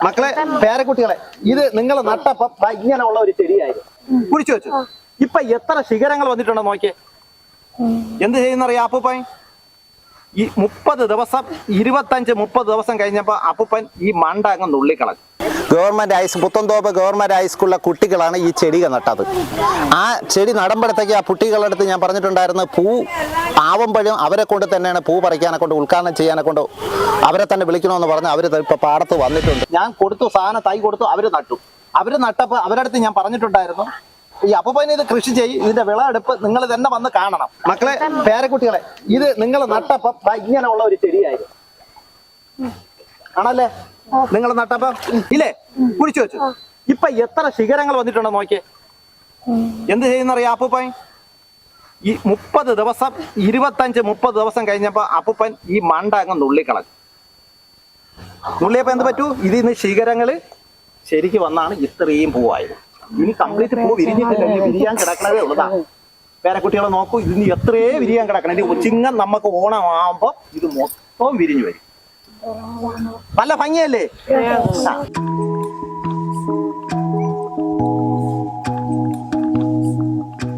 മക്കളെ പേരക്കുട്ടികളെ ഇത് നിങ്ങൾ നട്ടപ്പം ഇങ്ങനെയുള്ള ഒരു ചെടിയായിരുന്നു കുഴിച്ചു വെച്ചു. ഇപ്പൊ എത്ര ശിഖരങ്ങൾ വന്നിട്ടുണ്ടോ നോക്കിയേ. എന്ത് ചെയ്യുന്നറിയാം അപ്പൂപ്പൻ? ഈ 30 ദിവസം 25-30 ദിവസം കഴിഞ്ഞപ്പോ അപ്പൂപ്പൻ ഈ മണ്ട അങ്ങ് നുള്ളിക്കളഞ്ഞു. പുത്തൻതോപ്പ് ഗവൺമെന്റ് ഹൈസ്കൂളിലെ കുട്ടികളാണ് ഈ ചെടി നട്ടത്. ആ ചെടി നടുമ്പോഴത്തേക്ക് ആ കുട്ടികളുടെ അടുത്ത് ഞാൻ പറഞ്ഞിട്ടുണ്ടായിരുന്നു, പൂ ആവുമ്പോഴും അവരെ കൊണ്ട് തന്നെയാണ് പൂ പറിക്കാനെ കൊണ്ട് ഉദ്ഘാടനം ചെയ്യാനെ കൊണ്ട് അവരെ തന്നെ വിളിക്കണമെന്ന് പറഞ്ഞ് അവർ ഇപ്പൊ പാടത്ത് വന്നിട്ടുണ്ട്. ഞാൻ കൊടുത്തു, സാധനം തൈ കൊടുത്തു, അവര് നട്ടു. അവര് നട്ടപ്പോ അവരുടെ അടുത്ത് ഞാൻ പറഞ്ഞിട്ടുണ്ടായിരുന്നു, ഈ അപ്പൂപ്പനെ ഇത് കൃഷി ചെയ്യും, ഇതിന്റെ വിളവെടുപ്പ് നിങ്ങൾ തന്നെ വന്ന് കാണണം. മക്കളെ പേരക്കുട്ടികളെ ഇത് നിങ്ങൾ നട്ടപ്പം ഇങ്ങനെയുള്ള ഒരു ചെടിയായിരുന്നു ആണല്ലേ? നിങ്ങൾ നട്ടപ്പം ഇല്ലേ കുഴിച്ചു വെച്ചു. ഇപ്പൊ എത്ര ശിഖരങ്ങൾ വന്നിട്ടുണ്ടോ നോക്കിയേ. എന്ത് ചെയ്യുന്നറിയാം അപ്പൂപ്പൻ? ഈ 30 ദിവസം 25-30 ദിവസം കഴിഞ്ഞപ്പോ അപ്പൂപ്പൻ ഈ മണ്ട അങ്ങ് നുള്ളിക്കളഞ്ഞു. നുള്ളിയപ്പോ എന്ത് പറ്റൂ? ഇതിന്ന് ശിഖരങ്ങള് ശരിക്ക് വന്നാണ് ഇത്രയും പൂവായത്. ഇനി കംപ്ലീറ്റ് പൂ വിരിഞ്ഞിട്ടില്ല, ഇനി വിരിയാൻ കിടക്കണതേ ഉള്ളതാ. പേരക്കുട്ടികളെ നോക്കൂ, ഇതിന് എത്രയേ വിരിയാൻ കിടക്കണം. ഇനി ചിങ്ങം നമുക്ക് ഓണമാകുമ്പോ ഇത് മൊത്തം വിരിഞ്ഞു വരും. നല്ല ഭംഗിയല്ലേ?